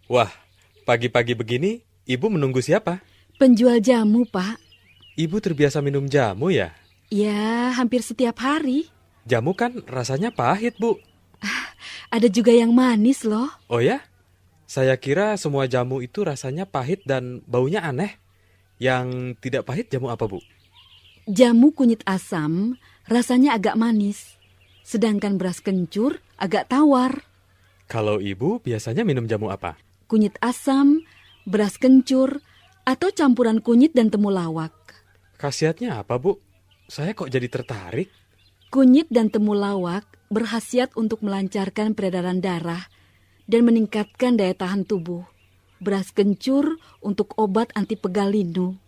Wah, pagi-pagi begini, ibu menunggu siapa? Penjual jamu, Pak. Ibu terbiasa minum jamu ya? Ya, hampir setiap hari. Jamu kan rasanya pahit, Bu. Ada juga yang manis loh. Oh ya? Saya kira semua jamu itu rasanya pahit dan baunya aneh. Yang tidak pahit jamu apa, Bu? Jamu kunyit asam rasanya agak manis. Sedangkan beras kencur agak tawar. Kalau ibu biasanya minum jamu apa? Kunyit asam, beras kencur, atau campuran kunyit dan temulawak. Khasiatnya apa, Bu? Saya kok jadi tertarik? Kunyit dan temulawak berkhasiat untuk melancarkan peredaran darah dan meningkatkan daya tahan tubuh. Beras kencur untuk obat anti pegal linu.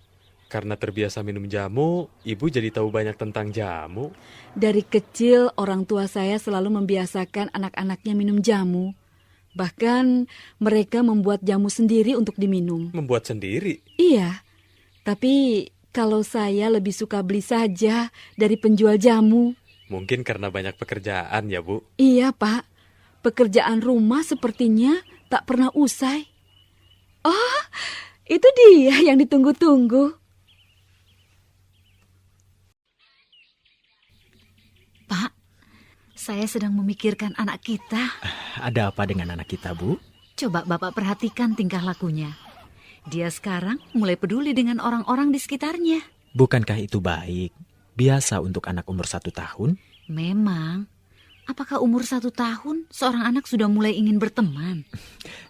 Karena terbiasa minum jamu, ibu jadi tahu banyak tentang jamu. Dari kecil orang tua saya selalu membiasakan anak-anaknya minum jamu. Bahkan mereka membuat jamu sendiri untuk diminum. Membuat sendiri. Iya, tapi kalau saya lebih suka beli saja dari penjual jamu. Mungkin karena banyak pekerjaan ya, Bu. Iya, Pak. Pekerjaan rumah sepertinya tak pernah usai. Oh, itu dia yang ditunggu-tunggu. Pak, saya sedang memikirkan anak kita. Ada apa dengan anak kita, Bu? Coba Bapak perhatikan tingkah lakunya. Dia sekarang mulai peduli dengan orang-orang di sekitarnya. Bukankah itu baik? Biasa untuk anak umur 1 tahun? Memang. Apakah umur 1 tahun seorang anak sudah mulai ingin berteman?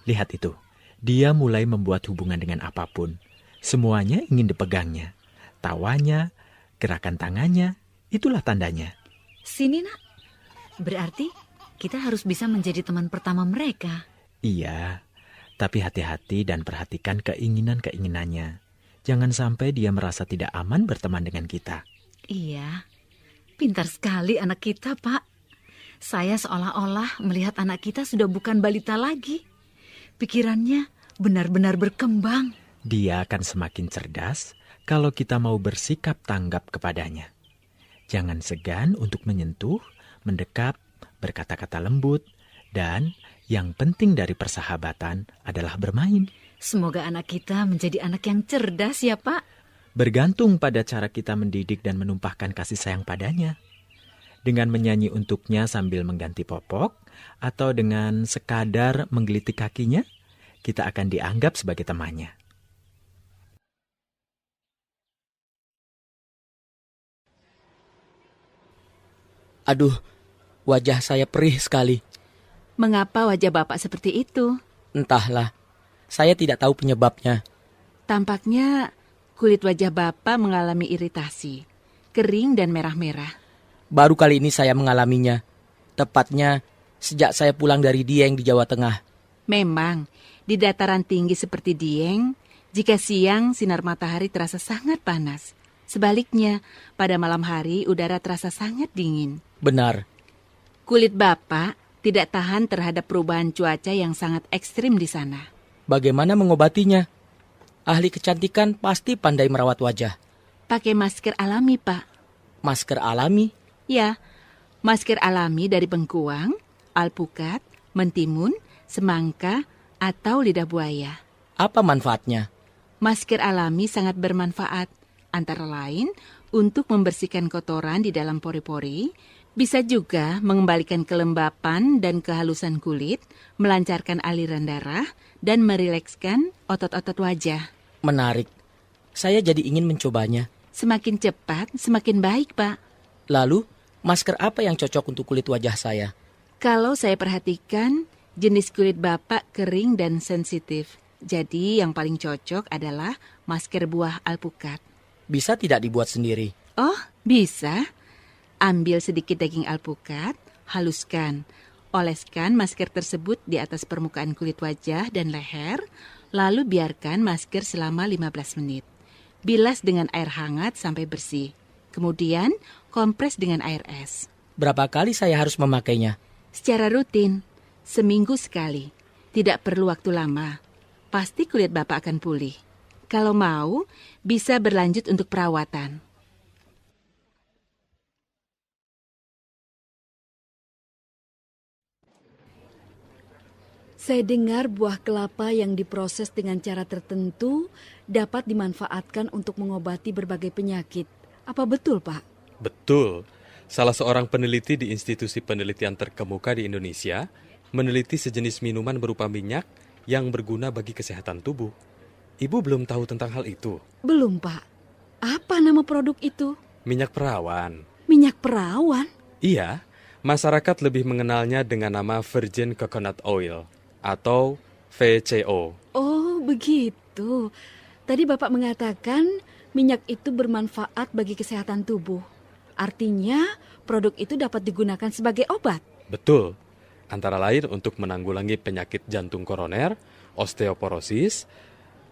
Lihat itu. Dia mulai membuat hubungan dengan apapun. Semuanya ingin dipegangnya. Tawanya, gerakan tangannya, itulah tandanya. Sini, Nak. Berarti kita harus bisa menjadi teman pertama mereka. Iya, tapi hati-hati dan perhatikan keinginan-keinginannya. Jangan sampai dia merasa tidak aman berteman dengan kita. Iya, pintar sekali anak kita, Pak. Saya seolah-olah melihat anak kita sudah bukan balita lagi. Pikirannya benar-benar berkembang. Dia akan semakin cerdas kalau kita mau bersikap tanggap kepadanya. Jangan segan untuk menyentuh, mendekap, berkata-kata lembut, dan yang penting dari persahabatan adalah bermain. Semoga anak kita menjadi anak yang cerdas ya, Pak. Bergantung pada cara kita mendidik dan menumpahkan kasih sayang padanya. Dengan menyanyi untuknya sambil mengganti popok, atau dengan sekadar menggelitik kakinya, kita akan dianggap sebagai temannya. Aduh, wajah saya perih sekali. Mengapa wajah Bapak seperti itu? Entahlah, saya tidak tahu penyebabnya. Tampaknya kulit wajah Bapak mengalami iritasi, kering dan merah-merah. Baru kali ini saya mengalaminya. Tepatnya sejak saya pulang dari Dieng di Jawa Tengah. Memang, di dataran tinggi seperti Dieng, jika siang sinar matahari terasa sangat panas. Sebaliknya, pada malam hari udara terasa sangat dingin. Benar, Kulit Bapak tidak tahan terhadap perubahan cuaca yang sangat ekstrim di sana. bagaimana mengobatinya? Ahli kecantikan pasti pandai merawat wajah. Pakai masker alami, Pak. Masker alami? Ya, masker alami dari bengkuang, alpukat, mentimun, semangka, atau lidah buaya. Apa manfaatnya? Masker alami sangat bermanfaat, antara lain untuk membersihkan kotoran di dalam pori-pori, bisa juga mengembalikan kelembapan dan kehalusan kulit, melancarkan aliran darah, dan merilekskan otot-otot wajah. Menarik. Saya jadi ingin mencobanya. Semakin cepat, semakin baik, Pak. Lalu, masker apa yang cocok untuk kulit wajah saya? Kalau saya perhatikan, jenis kulit Bapak kering dan sensitif. Jadi yang paling cocok adalah masker buah alpukat. Bisa tidak dibuat sendiri? Oh, bisa. Ambil sedikit daging alpukat, haluskan. Oleskan masker tersebut di atas permukaan kulit wajah dan leher, lalu biarkan masker selama 15 menit. Bilas dengan air hangat sampai bersih. Kemudian, kompres dengan air es. Berapa kali saya harus memakainya? Secara rutin, seminggu sekali. Tidak perlu waktu lama. Pasti kulit Bapak akan pulih. Kalau mau, bisa berlanjut untuk perawatan. Saya dengar buah kelapa yang diproses dengan cara tertentu dapat dimanfaatkan untuk mengobati berbagai penyakit. Apa betul, Pak? Betul. Salah seorang peneliti di institusi penelitian terkemuka di Indonesia meneliti sejenis minuman berupa minyak yang berguna bagi kesehatan tubuh. Ibu belum tahu tentang hal itu? Belum, Pak. Apa nama produk itu? Minyak perawan. Minyak perawan? Iya, masyarakat lebih mengenalnya dengan nama Virgin Coconut Oil atau VCO. Oh, begitu. Tadi Bapak mengatakan minyak itu bermanfaat bagi kesehatan tubuh. Artinya, produk itu dapat digunakan sebagai obat. Betul. Antara lain untuk menanggulangi penyakit jantung koroner, osteoporosis,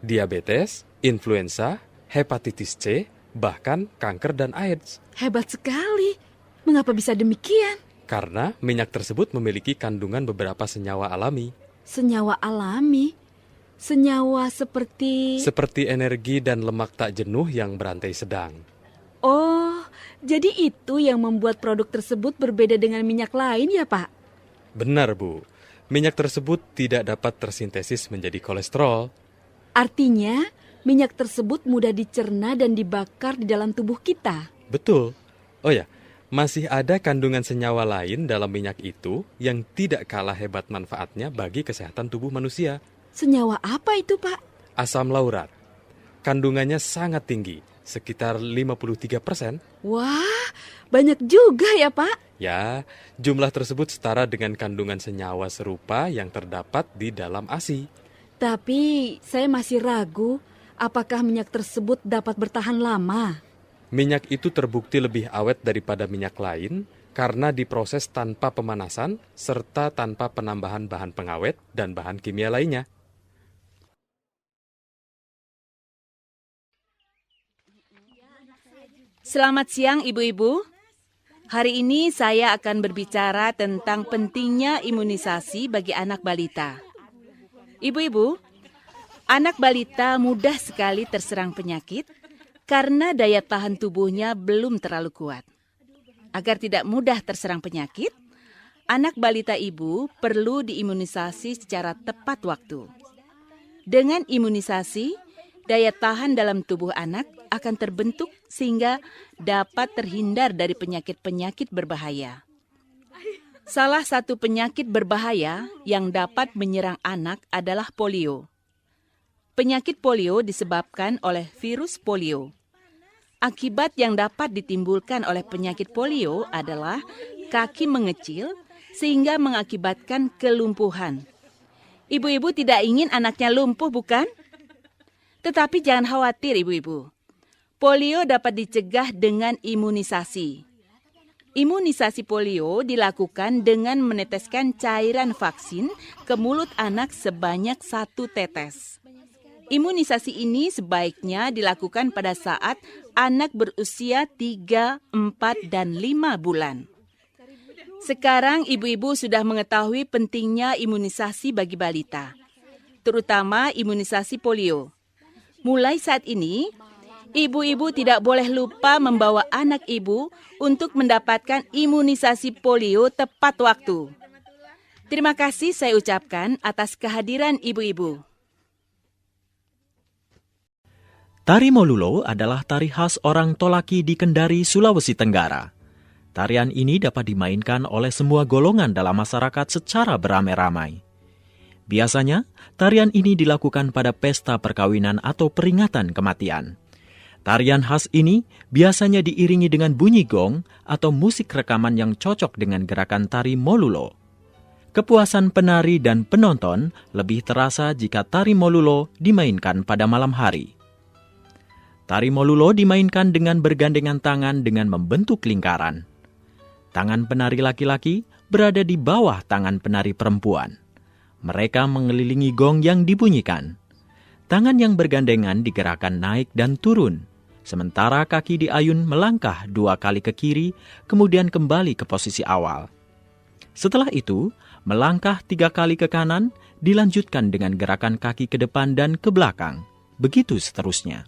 diabetes, influenza, hepatitis C, bahkan kanker dan AIDS. Hebat sekali. Mengapa bisa demikian? Karena minyak tersebut memiliki kandungan beberapa senyawa alami. Senyawa alami? Senyawa seperti... Seperti energi dan lemak tak jenuh yang berantai sedang. Oh, jadi itu yang membuat produk tersebut berbeda dengan minyak lain ya, Pak? Benar, Bu. Minyak tersebut tidak dapat tersintesis menjadi kolesterol. Artinya, minyak tersebut mudah dicerna dan dibakar di dalam tubuh kita. Betul. Oh ya, masih ada kandungan senyawa lain dalam minyak itu yang tidak kalah hebat manfaatnya bagi kesehatan tubuh manusia. Senyawa apa itu, Pak? Asam laurat. Kandungannya sangat tinggi, sekitar 53%. Wah, banyak juga ya, Pak? Ya, jumlah tersebut setara dengan kandungan senyawa serupa yang terdapat di dalam ASI. Tapi saya masih ragu apakah minyak tersebut dapat bertahan lama. Minyak itu terbukti lebih awet daripada minyak lain karena diproses tanpa pemanasan serta tanpa penambahan bahan pengawet dan bahan kimia lainnya. Selamat siang ibu-ibu. Hari ini saya akan berbicara tentang pentingnya imunisasi bagi anak balita. Ibu-ibu, anak balita mudah sekali terserang penyakit karena daya tahan tubuhnya belum terlalu kuat. Agar tidak mudah terserang penyakit, anak balita ibu perlu diimunisasi secara tepat waktu. Dengan imunisasi, daya tahan dalam tubuh anak akan terbentuk sehingga dapat terhindar dari penyakit-penyakit berbahaya. Salah satu penyakit berbahaya yang dapat menyerang anak adalah polio. Penyakit polio disebabkan oleh virus polio. Akibat yang dapat ditimbulkan oleh penyakit polio adalah kaki mengecil sehingga mengakibatkan kelumpuhan. Ibu-ibu tidak ingin anaknya lumpuh, bukan? Tetapi jangan khawatir, ibu-ibu. Polio dapat dicegah dengan imunisasi. Imunisasi polio dilakukan dengan meneteskan cairan vaksin ke mulut anak sebanyak 1 tetes. Imunisasi ini sebaiknya dilakukan pada saat anak berusia 3, 4, dan 5 bulan. Sekarang ibu-ibu sudah mengetahui pentingnya imunisasi bagi balita, terutama imunisasi polio. Mulai saat ini, ibu-ibu tidak boleh lupa membawa anak ibu untuk mendapatkan imunisasi polio tepat waktu. Terima kasih saya ucapkan atas kehadiran ibu-ibu. Tari Molulo adalah tari khas orang Tolaki di Kendari, Sulawesi Tenggara. Tarian ini dapat dimainkan oleh semua golongan dalam masyarakat secara beramai-ramai. Biasanya, tarian ini dilakukan pada pesta perkawinan atau peringatan kematian. Tarian khas ini biasanya diiringi dengan bunyi gong atau musik rekaman yang cocok dengan gerakan tari Molulo. Kepuasan penari dan penonton lebih terasa jika tari Molulo dimainkan pada malam hari. Tari Molulo dimainkan dengan bergandengan tangan dengan membentuk lingkaran. Tangan penari laki-laki berada di bawah tangan penari perempuan. Mereka mengelilingi gong yang dibunyikan. Tangan yang bergandengan digerakkan naik dan turun, sementara kaki diayun melangkah 2 kali ke kiri, kemudian kembali ke posisi awal. Setelah itu, melangkah 3 kali ke kanan, dilanjutkan dengan gerakan kaki ke depan dan ke belakang. Begitu seterusnya.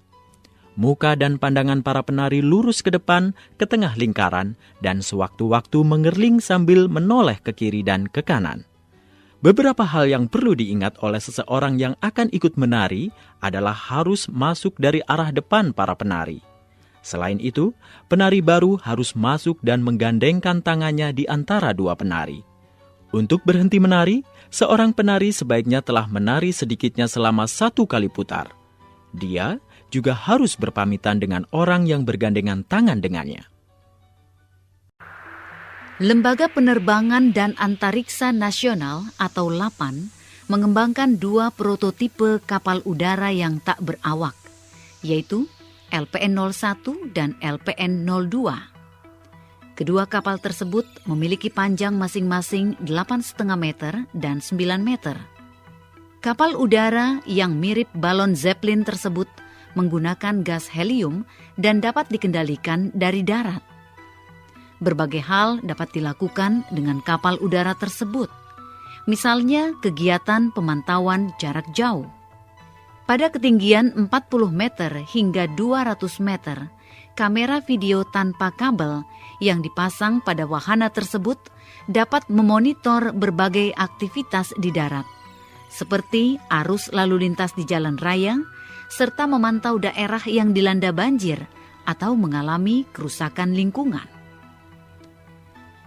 Muka dan pandangan para penari lurus ke depan, ke tengah lingkaran, dan sewaktu-waktu mengerling sambil menoleh ke kiri dan ke kanan. Beberapa hal yang perlu diingat oleh seseorang yang akan ikut menari adalah harus masuk dari arah depan para penari. Selain itu, penari baru harus masuk dan menggandengkan tangannya di antara dua penari. Untuk berhenti menari, seorang penari sebaiknya telah menari sedikitnya selama 1 kali putar. Dia juga harus berpamitan dengan orang yang bergandengan tangan dengannya. Lembaga Penerbangan dan Antariksa Nasional atau LAPAN mengembangkan 2 prototipe kapal udara yang tak berawak, yaitu LPN-01 dan LPN-02. Kedua kapal tersebut memiliki panjang masing-masing 8,5 meter dan 9 meter. Kapal udara yang mirip balon Zeppelin tersebut menggunakan gas helium dan dapat dikendalikan dari darat. Berbagai hal dapat dilakukan dengan kapal udara tersebut, misalnya kegiatan pemantauan jarak jauh. Pada ketinggian 40 meter hingga 200 meter, kamera video tanpa kabel yang dipasang pada wahana tersebut dapat memonitor berbagai aktivitas di darat, seperti arus lalu lintas di jalan raya, serta memantau daerah yang dilanda banjir atau mengalami kerusakan lingkungan.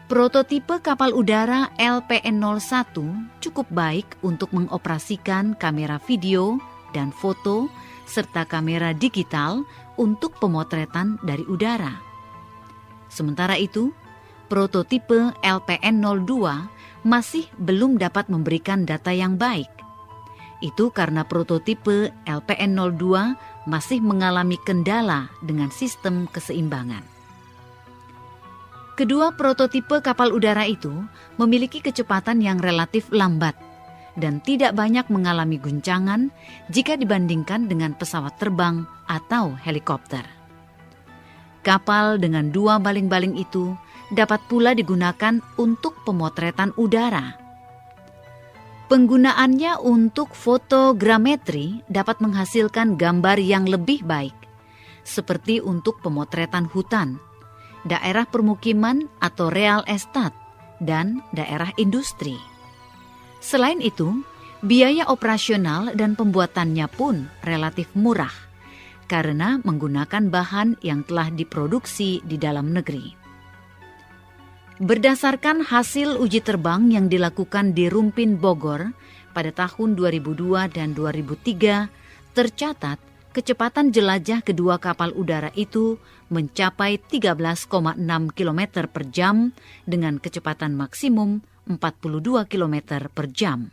Prototipe kapal udara LPN-01 cukup baik untuk mengoperasikan kamera video dan foto serta kamera digital untuk pemotretan dari udara. Sementara itu, prototipe LPN-02 masih belum dapat memberikan data yang baik. Itu karena prototipe LPN-02 masih mengalami kendala dengan sistem keseimbangan. Kedua prototipe kapal udara itu memiliki kecepatan yang relatif lambat dan tidak banyak mengalami guncangan jika dibandingkan dengan pesawat terbang atau helikopter. Kapal dengan 2 baling-baling itu dapat pula digunakan untuk pemotretan udara. Penggunaannya untuk fotogrametri dapat menghasilkan gambar yang lebih baik, seperti untuk pemotretan hutan, daerah permukiman atau real estate, dan daerah industri. Selain itu, biaya operasional dan pembuatannya pun relatif murah karena menggunakan bahan yang telah diproduksi di dalam negeri. Berdasarkan hasil uji terbang yang dilakukan di Rumpin Bogor pada tahun 2002 dan 2003, tercatat kecepatan jelajah kedua kapal udara itu mencapai 13,6 km per jam dengan kecepatan maksimum 42 km per jam.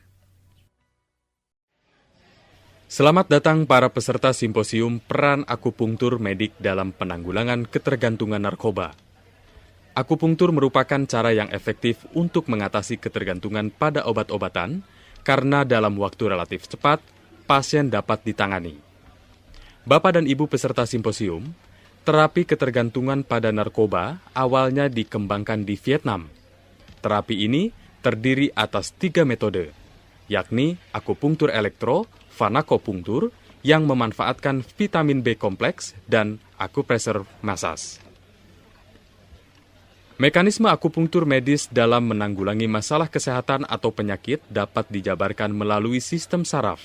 Selamat datang para peserta simposium Peran Akupunktur Medik dalam Penanggulangan Ketergantungan Narkoba. Akupunktur merupakan cara yang efektif untuk mengatasi ketergantungan pada obat-obatan karena dalam waktu relatif cepat, pasien dapat ditangani. Bapak dan Ibu peserta simposium, terapi ketergantungan pada narkoba awalnya dikembangkan di Vietnam. Terapi ini terdiri atas 3 metode, yakni akupunktur elektro, farmakopunktur yang memanfaatkan vitamin B kompleks, dan akupressure massage. Mekanisme akupunktur medis dalam menanggulangi masalah kesehatan atau penyakit dapat dijabarkan melalui sistem saraf,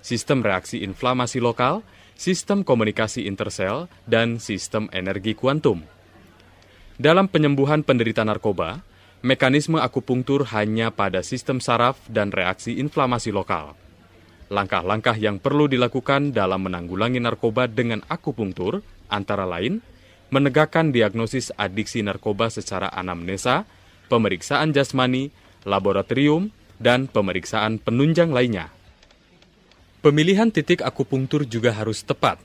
sistem reaksi inflamasi lokal, sistem komunikasi intersel, dan sistem energi kuantum. Dalam penyembuhan penderita narkoba, mekanisme akupunktur hanya pada sistem saraf dan reaksi inflamasi lokal. Langkah-langkah yang perlu dilakukan dalam menanggulangi narkoba dengan akupunktur antara lain, menegakkan diagnosis adiksi narkoba secara anamnesa, pemeriksaan jasmani, laboratorium, dan pemeriksaan penunjang lainnya. Pemilihan titik akupunktur juga harus tepat.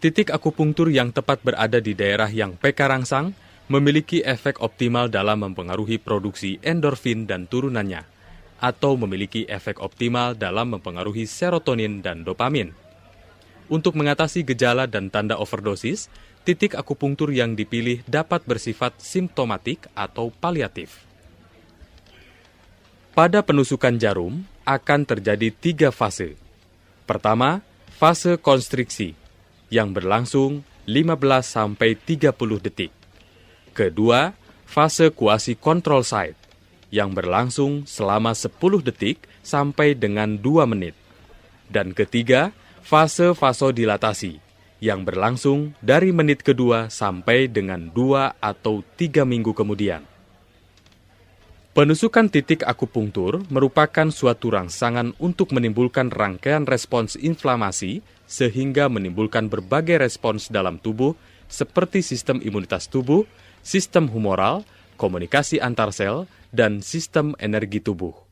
Titik akupunktur yang tepat berada di daerah yang peka rangsang memiliki efek optimal dalam mempengaruhi produksi endorfin dan turunannya, atau memiliki efek optimal dalam mempengaruhi serotonin dan dopamin. Untuk mengatasi gejala dan tanda overdosis, titik akupunktur yang dipilih dapat bersifat simptomatik atau paliatif. Pada penusukan jarum akan terjadi 3 fase. Pertama, fase konstriksi yang berlangsung 15-30 detik. Kedua, fase quasi control site yang berlangsung selama 10 detik sampai dengan 2 menit. Dan ketiga, fase vasodilatasi yang berlangsung dari menit kedua sampai dengan 2 atau 3 minggu kemudian. Penusukan titik akupunktur merupakan suatu rangsangan untuk menimbulkan rangkaian respons inflamasi sehingga menimbulkan berbagai respons dalam tubuh seperti sistem imunitas tubuh, sistem humoral, komunikasi antar sel, dan sistem energi tubuh.